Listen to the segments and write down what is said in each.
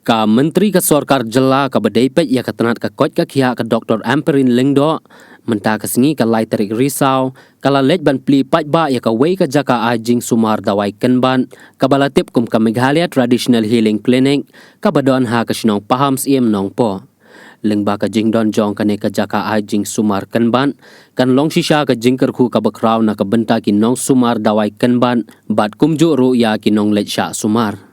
Ka Menteri ke Sorkar Jela ka Bedepet ya ketenat ka kot ka kia ka Dr. Amperin Lingdo mentah kesengi ka Lai Terik Risau kala lej ban pli pat ba ya ka wei ka jaka ajing sumar dawai kenban ka balatip kum ka Meghalaya Traditional Healing Clinic ka badon ha ka sinong paham siem nong po lengba ka jing don jong ka ne ka jaka ajing sumar kenban kan long shisha ka jingker khu ka bakraw na ka benta ki nong sumar dawai kenban bat kumju ru ya ki nong lej sha sumar.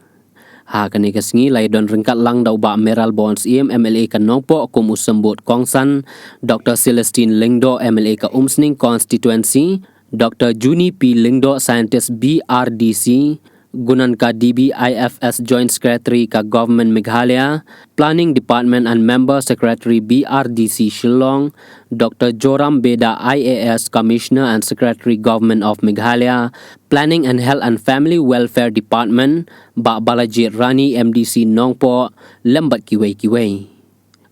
Ha kani kasngi lai don ringkat lang dau ba Meral Bonds MLA kan nongpo kum usembut Kongsan Dr. Celestine Lingdo MLA ka Umsning Constituency Dr. Juni P Lingdo Scientist BRDC Gunan ka DBIFS Joint Secretary ka Government Meghalaya Planning Department and Member Secretary BRDC Shillong Dr. Joram Beda IAS Commissioner and Secretary Government of Meghalaya Planning and Health and Family Welfare Department Ba Balajit Rani MDC Nongpo lembat kiwei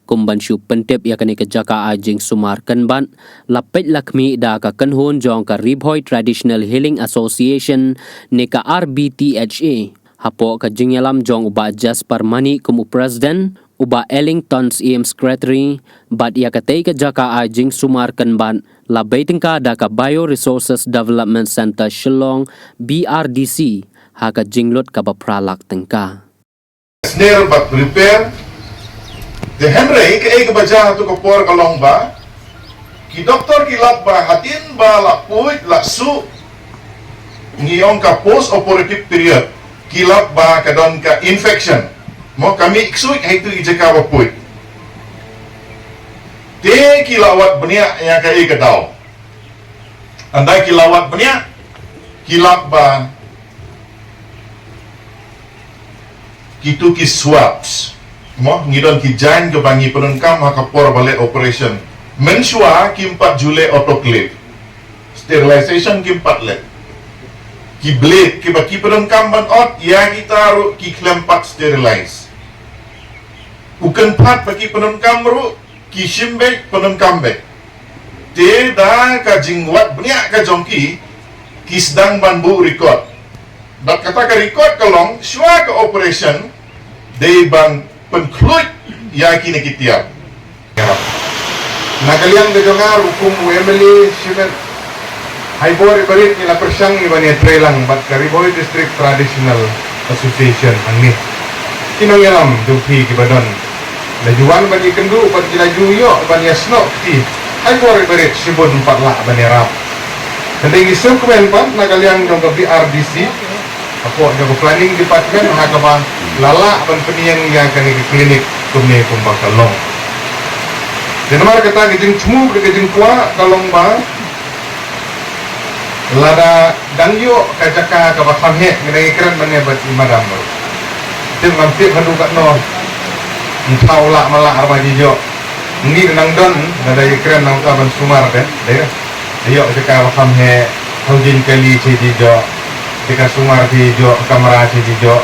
kumban syu pentip ya kani ka jaka ajing sumar kenban lapet lakmi da ka kenhun jong ka Ribhoy Traditional Healing Association ne ka RBTHA hapo ka jingyalam jong uba Jasper Mani kumu president uba Ellington Secretary bat ya katay ka jaka ajing sumar kenban labay tingka da ka Bioresources Development Center Shillong BRDC ha ka jinglot ka bapralak tingka Snail but prepare the hemray ke baja tu ko por kalong ba ki doktor ki lab ba hatin ba la puit la su ngiyong ka post operative period ki lab ba kadon ka infection mo kami iksui itu ijeka ba puit te ki lawat benia yang ka ikadaw andai ki lawat benia ki lab ba kitu ki swabs mo ngidon ki jain ke bangi penungkam haka por balik operation mensua ki 4 Julai autoclave sterilization ki 4 let ki blade ki baki penungkam ban ot ya kita ru ki klempat sterilize ukan pat baki penungkam ru ki shimbe penungkam be te da ka jingwat bnya ka jongki ki sedang ban bu record bat kata ka record kalong shwa ka operation day ban conclude yaki na kitiap. Nagaliang gajonga hukum Wemeli Shimen Haibor ibarit nila persyang ibani trelang bat Kariboy District Traditional Association angni. Kinongyalam dupi kibadon. Lajuan bani kendu bat kilaju yo bani asno ti. Haibor ibarit sibon 4 la bani rap. Kendai isem kemen pat nagaliang jong BRDC ako jago planning department hakaba lala ban peniyang yang kani klinik tumne kumbakalong denmar kata gejing cemu gejing tua kalong ba lada dangyo kajaka ka bakhamhe ngai kran bane bat imadam tim mamti hadu ka no taula mala arba jijo ngi nang don lada ikran nang ka ban sumar de ayo jaka bakhamhe haujin kali jijo jika sumar di jo kamera di jo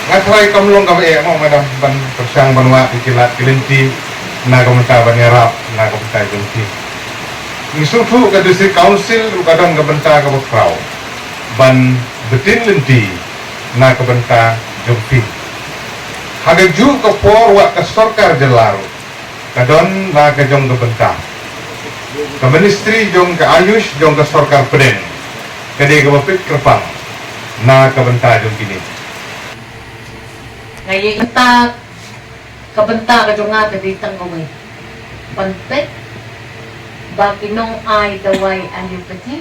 ngatrai kamlong kam mo madam ban persang banwa dikilat kelinti na komenta banera na komenta kelinti isufu ka district council kadang kabenta ka bakraw ban betin lenti na kabenta jompi hagaju ka por wa ka Sorkar Jelaru kadon na ka jong kabenta ka ministry jong ka ayush jong ka Sorkar Peden kadai ka bapit kerpang na kabenta jong kini ngayon ita kabenta ka jong nga kadai tanggaway panpet ba kinong ay daway alipati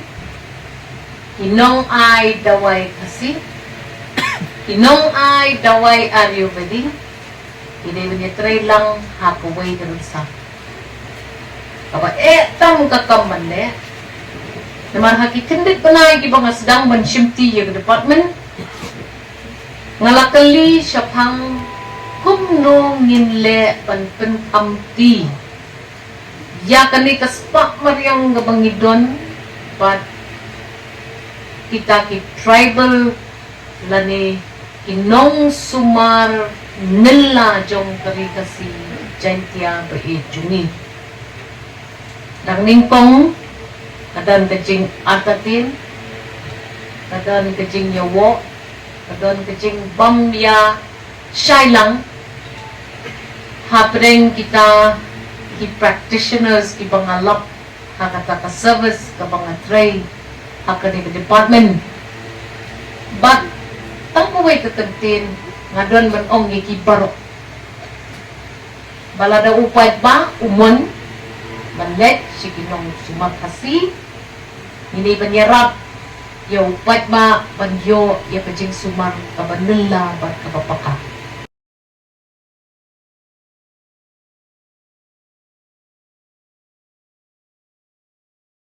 kinong ay daway kasi kinong ay daway alipati hindi niya try lang hakaway ganun sa kaba tang kakamane naman hakikindit pa na ibang asdang banshimti yung department ngalakali siya pang kumno nginle panpen amti ya kani kaspak maryang gabangidon but kita ki tribal lani inong sumar nila jong kari kasi jantia ba juni nang ningkong kadang kejing atatin, kadang kejing nyawo, kadang kejing bamya syailang, hapring kita ki practitioners ki bangalap hakata ka service ka banga train hakani ka department but tangkuway kakantin ngadon man ong ki baro balada upay ba umon manlet si kinong sumakasi hindi banyarap ya upay ba banyo ya pajing sumar kabanula bat kapapaka